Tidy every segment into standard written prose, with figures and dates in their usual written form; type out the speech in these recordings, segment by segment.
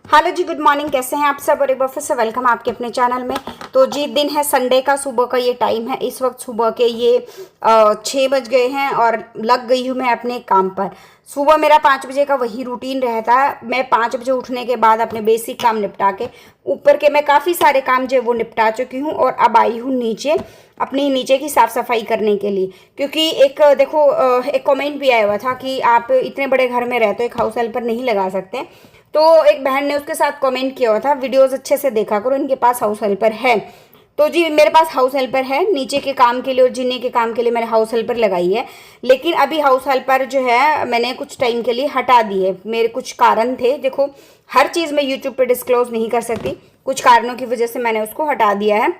Hello जी, good morning. कैसे हैं आप सब? और एक बार फिर से वेलकम आपके अपने चैनल में। तो जी, दिन है संडे का, सुबह का ये टाइम है। इस वक्त सुबह के ये 6 बज गए हैं और लग गई हूँ मैं अपने काम पर। सुबह मेरा 5 बजे का वही रूटीन रहता है। मैं 5 बजे उठने के बाद अपने बेसिक काम निपटा के ऊपर के मैं काफ़ी सारे काम जो है वो निपटा चुकी हूँ और अब आई हूँ नीचे अपनी नीचे की साफ़ सफाई करने के लिए। क्योंकि एक देखो, एक कमेंट भी आया हुआ था कि आप इतने बड़े घर में रहते हो, एक हाउस हेल्पर नहीं लगा सकते। तो एक बहन ने उसके साथ कमेंट किया हुआ था, वीडियोस अच्छे से देखा करो, इनके पास हाउस हेल्पर है। तो जी, मेरे पास हाउस हेल्पर है। नीचे के काम के लिए और जिन्ने के काम के लिए मैंने हाउस हेल्पर लगाई है। लेकिन अभी हाउस हेल्पर जो है मैंने कुछ टाइम के लिए हटा दी है। मेरे कुछ कारण थे। देखो, हर चीज़ मैं यूट्यूब पे डिस्क्लोज नहीं कर सकती। कुछ कारणों की वजह से मैंने उसको हटा दिया है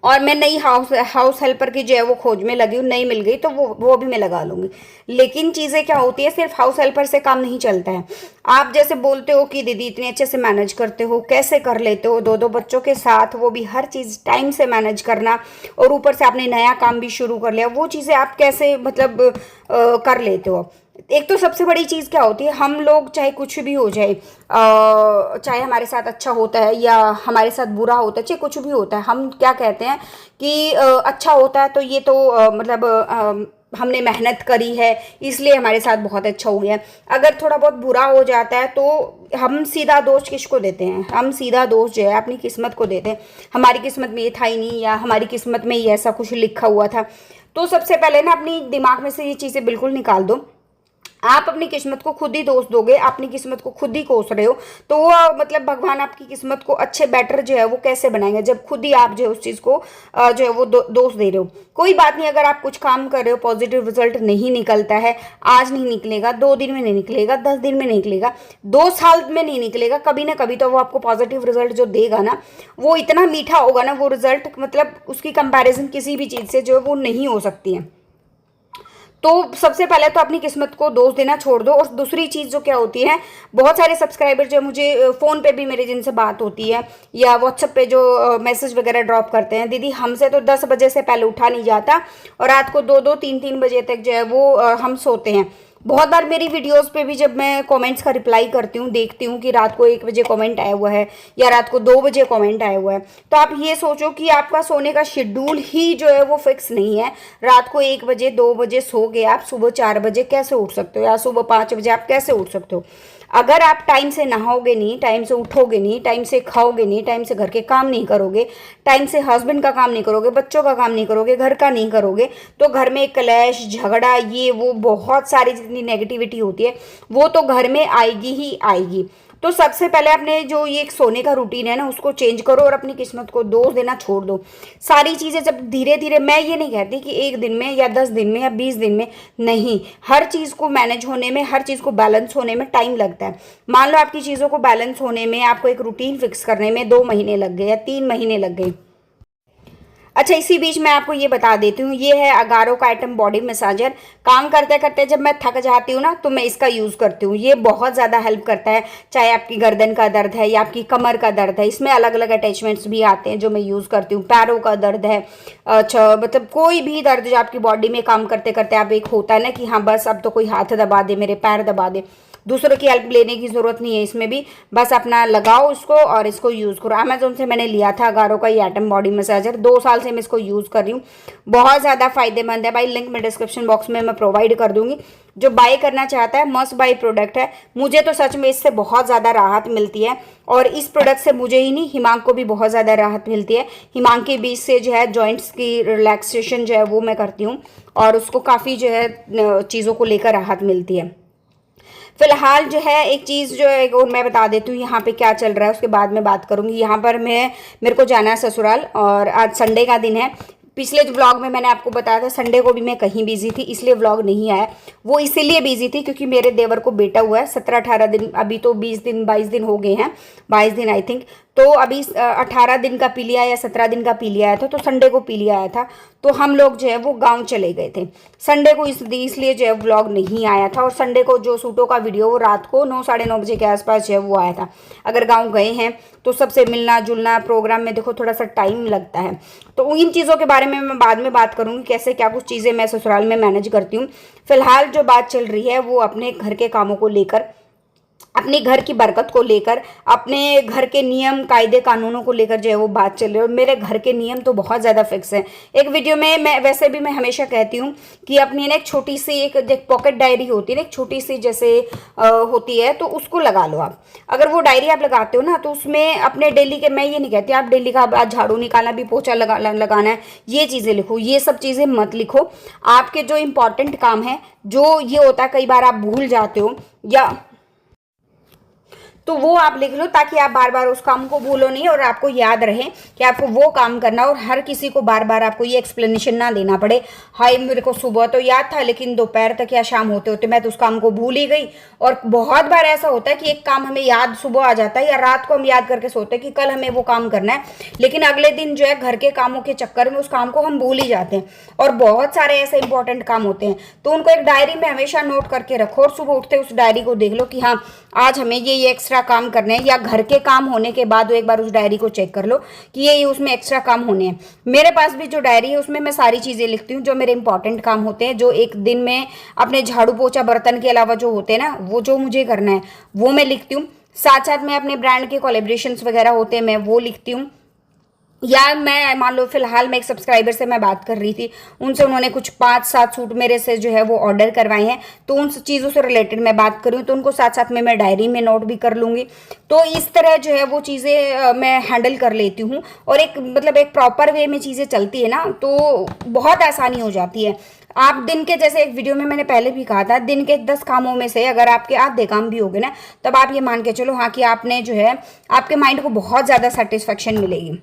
और मैं नई हाउस हेल्पर की जो है वो खोज में लगी हूँ। नई मिल गई तो वो भी मैं लगा लूँगी। लेकिन चीज़ें क्या होती है, सिर्फ हाउस हेल्पर से काम नहीं चलता है। आप जैसे बोलते हो कि दीदी इतने अच्छे से मैनेज करते हो, कैसे कर लेते हो, दो दो बच्चों के साथ, वो भी हर चीज़ टाइम से मैनेज करना, और ऊपर से आपने नया काम भी शुरू कर लिया, वो चीज़ें आप कैसे मतलब कर लेते हो? एक तो सबसे बड़ी चीज़ क्या होती है, हम लोग चाहे कुछ भी हो जाए, चाहे हमारे साथ अच्छा होता है या हमारे साथ बुरा होता है, चाहे कुछ भी होता है, हम क्या कहते हैं कि अच्छा होता है तो ये तो मतलब हमने मेहनत करी है इसलिए हमारे साथ बहुत अच्छा हो गया। अगर थोड़ा बहुत बुरा हो जाता है तो हम सीधा दोष किसको देते हैं? हम सीधा दोष जो है अपनी किस्मत को देते हैं। हमारी किस्मत में ये था ही नहीं, या हमारी किस्मत में ये ऐसा कुछ लिखा हुआ था। तो सबसे पहले ना अपनी दिमाग में से ये चीज़ें बिल्कुल निकाल दो। आप अपनी किस्मत को खुद ही दोष दोगे, अपनी किस्मत को खुद ही कोस रहे हो, तो वो मतलब भगवान आपकी किस्मत को अच्छे बेटर जो है वो कैसे बनाएंगे, जब खुद ही आप जो है उस चीज़ को जो है वो दोष दे रहे हो। कोई बात नहीं, अगर आप कुछ काम कर रहे हो, पॉजिटिव रिजल्ट नहीं निकलता है, आज नहीं निकलेगा, 2 दिन में नहीं निकलेगा, 10 दिन में नहीं निकलेगा, 2 साल में नहीं निकलेगा, कभी ना कभी तो वो आपको पॉजिटिव रिजल्ट जो देगा ना, वो इतना मीठा होगा ना वो रिजल्ट, मतलब उसकी कंपैरिजन किसी भी चीज़ से जो है वो नहीं हो सकती है। तो सबसे पहले तो अपनी किस्मत को दोष देना छोड़ दो। और दूसरी चीज़ जो क्या होती है, बहुत सारे सब्सक्राइबर जो मुझे फ़ोन पे भी मेरे जिनसे बात होती है या व्हाट्सएप पे जो मैसेज वगैरह ड्रॉप करते हैं, दीदी हमसे तो 10 बजे से पहले उठा नहीं जाता और रात को 2-2 3-3 बजे तक जो है वो हम सोते हैं। बहुत बार मेरी वीडियोस पे भी जब मैं कमेंट्स का रिप्लाई करती हूँ, देखती हूँ कि रात को 1 बजे कमेंट आया हुआ है या रात को 2 बजे कमेंट आया हुआ है, तो आप ये सोचो कि आपका सोने का शेड्यूल ही जो है वो फिक्स नहीं है। रात को 1 बजे 2 बजे सो गए, आप सुबह 4 बजे कैसे उठ सकते हो, या सुबह 5 बजे आप कैसे उठ सकते हो? अगर आप टाइम से नहाओगे नहीं, टाइम से उठोगे नहीं, टाइम से खाओगे नहीं, टाइम से घर के काम नहीं करोगे, टाइम से हस्बैंड का काम नहीं करोगे, बच्चों का काम नहीं करोगे, घर का नहीं करोगे, तो घर में क्लैश झगड़ा ये वो बहुत सारी जितनी नेगेटिविटी होती है वो तो घर में आएगी ही आएगी। तो सबसे पहले अपने जो ये एक सोने का रूटीन है ना उसको चेंज करो और अपनी किस्मत को दोष देना छोड़ दो। सारी चीज़ें जब धीरे धीरे, मैं ये नहीं कहती कि 1 दिन में या 10 दिन में या 20 दिन में, नहीं, हर चीज़ को मैनेज होने में, हर चीज़ को बैलेंस होने में टाइम लगता है। मान लो आपकी चीज़ों को बैलेंस होने में, आपको एक रूटीन फिक्स करने में 2 महीने लग गए या 3 महीने लग गए। अच्छा, इसी बीच मैं आपको ये बता देती हूँ, ये है अगारो का आइटम बॉडी मसाजर। काम करते करते जब मैं थक जाती हूँ ना तो मैं इसका यूज़ करती हूँ। ये बहुत ज़्यादा हेल्प करता है, चाहे आपकी गर्दन का दर्द है या आपकी कमर का दर्द है। इसमें अलग अलग अटैचमेंट्स भी आते हैं जो मैं यूज़ करती हूँ। पैरों का दर्द है, अच्छा मतलब कोई भी दर्द जो आपकी बॉडी में काम करते करते आप, एक होता है ना कि हाँ बस अब तो कोई हाथ दबा दे, मेरे पैर दबा दे, दूसरों की हेल्प लेने की ज़रूरत नहीं है इसमें भी। बस अपना लगाओ उसको और इसको यूज़ करो। अमेजोन से मैंने लिया था अगारो का ये आइटम बॉडी मसाजर, 2 साल से मैं इसको यूज़ कर रही हूँ। बहुत ज़्यादा फायदेमंद है भाई। लिंक मैं डिस्क्रिप्शन बॉक्स में मैं प्रोवाइड कर दूंगी। जो बाय करना चाहता है, मस्ट बाय प्रोडक्ट है। मुझे तो सच में इससे बहुत ज़्यादा राहत मिलती है और इस प्रोडक्ट से मुझे ही नहीं, हिमांग को भी बहुत ज़्यादा राहत मिलती है। हिमांग के बीच से जो है जॉइंट्स की रिलैक्सेशन जो है वो मैं करती हूँ और उसको काफ़ी जो है चीज़ों को लेकर राहत मिलती है। फिलहाल जो है एक चीज़ जो है वो मैं बता देती हूँ यहाँ पे क्या चल रहा है, उसके बाद में बात करूँगी। यहाँ पर मेरे को जाना है ससुराल और आज संडे का दिन है। पिछले जो व्लॉग में मैंने आपको बताया था संडे को भी मैं कहीं बिजी थी इसलिए व्लॉग नहीं आया। वो इसीलिए बिजी थी क्योंकि मेरे देवर को बेटा हुआ है 17-18 दिन, अभी तो 20 दिन 22 दिन हो गए हैं, 22 दिन आई थिंक। तो अभी 18 दिन का पी लिया या 17 दिन का पी लिया आया था, तो संडे को पी लिया आया था। तो हम लोग जो है वो गांव चले गए थे संडे को, इसलिए जो है व्लॉग नहीं आया था। और संडे को जो सूटों का वीडियो वो रात को 9-9:30 बजे के आसपास जो है वो आया था। अगर गांव गए हैं तो सबसे मिलना जुलना प्रोग्राम में देखो थोड़ा सा टाइम लगता है। तो इन चीज़ों के बारे में मैं बाद में बात करूँगी, कैसे क्या कुछ चीज़ें मैं ससुराल में मैनेज करती हूँ। फिलहाल जो बात चल रही है वो अपने घर के कामों को लेकर अपने घर की बरकत को लेकर, अपने घर के नियम कायदे कानूनों को लेकर जो है वो बात चल रही है। और मेरे घर के नियम तो बहुत ज़्यादा फिक्स है। एक वीडियो में मैं वैसे भी मैं हमेशा कहती हूँ कि अपनी ना एक छोटी सी एक पॉकेट डायरी होती है ना, एक छोटी सी जैसे होती है, तो उसको लगा लो आप। अगर वो डायरी आप लगाते हो ना, तो उसमें अपने डेली के, मैं ये नहीं कहती आप डेली का आज झाड़ू निकालना भी, पोछा लगाना है, ये चीज़ें लिखो, ये सब चीज़ें मत लिखो। आपके जो इंपॉर्टेंट काम है, जो ये होता है कई बार आप भूल जाते हो, या तो वो आप लिख लो, ताकि आप बार बार उस काम को भूलो नहीं और आपको याद रहे कि आपको वो काम करना, और हर किसी को बार बार आपको ये एक्सप्लेनेशन ना देना पड़े, हाय मेरे को सुबह तो याद था लेकिन दोपहर तक या शाम होते होते मैं तो उस काम को भूल ही गई। और बहुत बार ऐसा होता है कि एक काम हमें याद सुबह आ जाता है, या रात को हम याद करके सोते हैं कि कल हमें वो काम करना है, लेकिन अगले दिन जो है घर के कामों के चक्कर में उस काम को हम भूल ही जाते हैं। और बहुत सारे ऐसे इंपॉर्टेंट काम होते हैं, तो उनको एक डायरी में हमेशा नोट करके रखो, और सुबह उठते उस डायरी को देख लो कि हाँ आज हमें ये एक्स्ट्रा काम करने हैं, या घर के काम होने के बाद एक बार उस डायरी को चेक कर लो कि ये उसमें एक्स्ट्रा काम होने हैं। मेरे पास भी जो डायरी है उसमें मैं सारी चीज़ें लिखती हूँ जो मेरे इंपॉर्टेंट काम होते हैं, जो एक दिन में अपने झाड़ू पोछा बर्तन के अलावा जो होते हैं ना, वो जो मुझे करना है वो मैं लिखती हूँ। साथ साथ में अपने ब्रांड के कोलैबोरेशंस वगैरह होते हैं, मैं वो लिखती हूँ। या मैं मान लो फिलहाल मैं एक सब्सक्राइबर से मैं बात कर रही थी, उनसे उन्होंने कुछ 5-7 सूट मेरे से जो है वो ऑर्डर करवाए हैं, तो उन चीज़ों से रिलेटेड मैं बात कर रही हूँ, तो उनको साथ साथ में मैं डायरी में नोट भी कर लूँगी। तो इस तरह जो है वो चीज़ें मैं हैंडल कर लेती हूँ, और एक मतलब एक प्रॉपर वे में चीज़ें चलती है ना, तो बहुत आसानी हो जाती है। आप दिन के, जैसे एक वीडियो में मैंने पहले भी कहा था, दिन के 10 कामों में से अगर आपके आधे काम भी हो गए ना, तब आप ये मान के चलो हाँ कि आपने जो है आपके माइंड को बहुत ज़्यादा सेटिस्फेक्शन मिलेगी।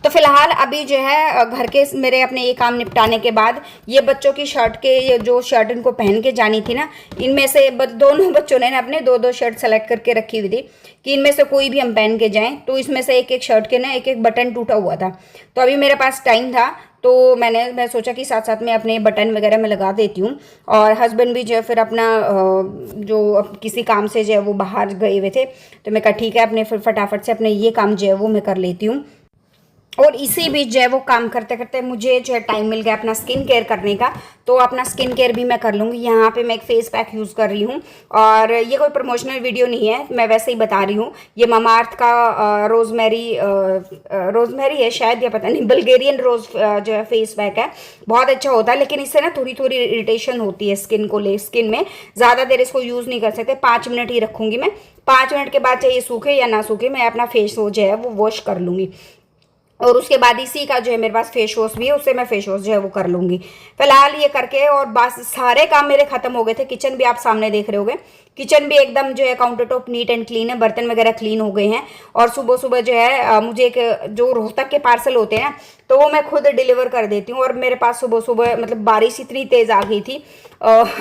तो फिलहाल अभी जो है घर के मेरे अपने ये काम निपटाने के बाद, ये बच्चों की शर्ट के, ये जो शर्ट इनको पहन के जानी थी ना, इनमें से दोनों बच्चों ने अपने 2-2 शर्ट सेलेक्ट करके रखी हुई थी कि इनमें से कोई भी हम पहन के जाएं। तो इसमें से एक एक शर्ट के ना एक बटन टूटा हुआ था, तो अभी मेरे पास टाइम था, तो मैं सोचा कि साथ साथ में अपने बटन वगैरह में लगा देती हूँ। और हस्बैंड भी जो है फिर अपना जो किसी काम से जो है वो बाहर गए हुए थे, तो मैं कहा ठीक है अपने फिर फटाफट से अपने ये काम जो है वो मैं कर लेती हूँ। और इसी बीच जो है वो काम करते करते मुझे जो है टाइम मिल गया अपना स्किन केयर करने का, तो अपना स्किन केयर भी मैं कर लूँगी। यहाँ पे मैं एक फेस पैक यूज़ कर रही हूँ, और ये कोई प्रमोशनल वीडियो नहीं है, मैं वैसे ही बता रही हूँ। ये मामाअर्थ का रोजमेरी है शायद, या पता नहीं, बल्गेरियन रोज जो है फेस पैक है, बहुत अच्छा होता है। लेकिन इससे ना थोड़ी थोड़ी इरिटेशन होती है स्किन में, ज़्यादा देर इसको यूज़ नहीं कर सकते, 5 मिनट ही रखूँगी मैं। 5 मिनट के बाद चाहे सूखे या ना सूखे, मैं अपना फेस जो है वो वॉश कर लूँगी। और उसके बाद इसी का जो है मेरे पास फेस वॉश भी है, उससे मैं फेस वॉश जो है वो कर लूँगी। फिलहाल ये करके और बस सारे काम मेरे खत्म हो गए थे। किचन भी आप सामने देख रहे होगे, किचन भी एकदम जो है counter top neat and clean है, बर्तन वगैरह क्लीन हो गए हैं। और सुबह सुबह जो है मुझे एक जो रोहतक के पार्सल होते हैं, तो वो मैं खुद डिलीवर कर देती हूँ। और मेरे पास सुबह सुबह मतलब बारिश इतनी तेज़ आ गई थी,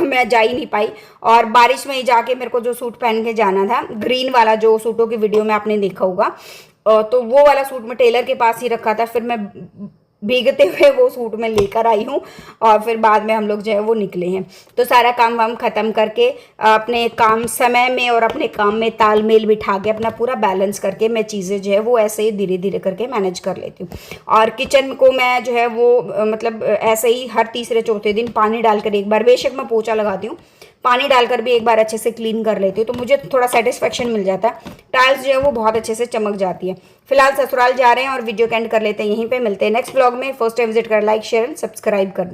मैं जा ही नहीं पाई। और बारिश में ही जाके मेरे को जो सूट पहन के जाना था, ग्रीन वाला जो सूटों की वीडियो में आपने देखा होगा, तो वो वाला सूट मैं टेलर के पास ही रखा था, फिर मैं भीगते हुए वो सूट में लेकर आई हूँ, और फिर बाद में हम लोग जो है वो निकले हैं। तो सारा काम वाम ख़त्म करके अपने काम समय में और अपने काम में तालमेल बिठा के अपना पूरा बैलेंस करके मैं चीज़ें जो है वो ऐसे ही धीरे धीरे करके मैनेज कर लेती हूँ। और किचन को मैं जो है वो मतलब ऐसे ही हर तीसरे चौथे दिन पानी डालकर एक बार, बेशक मैं पोछा लगाती हूँ, पानी डालकर भी एक बार अच्छे से क्लीन कर लेती हूँ, तो मुझे थोड़ा सेटिस्फेक्शन मिल जाता है। टाइल्स जो है वो बहुत अच्छे से चमक जाती है। फिलहाल ससुराल जा रहे हैं और वीडियो का एंड कर लेते हैं यहीं पे। मिलते हैं नेक्स्ट ब्लॉग में। फर्स्ट टाइम विजिट कर लाइक शेयर एंड सब्सक्राइब कर दें।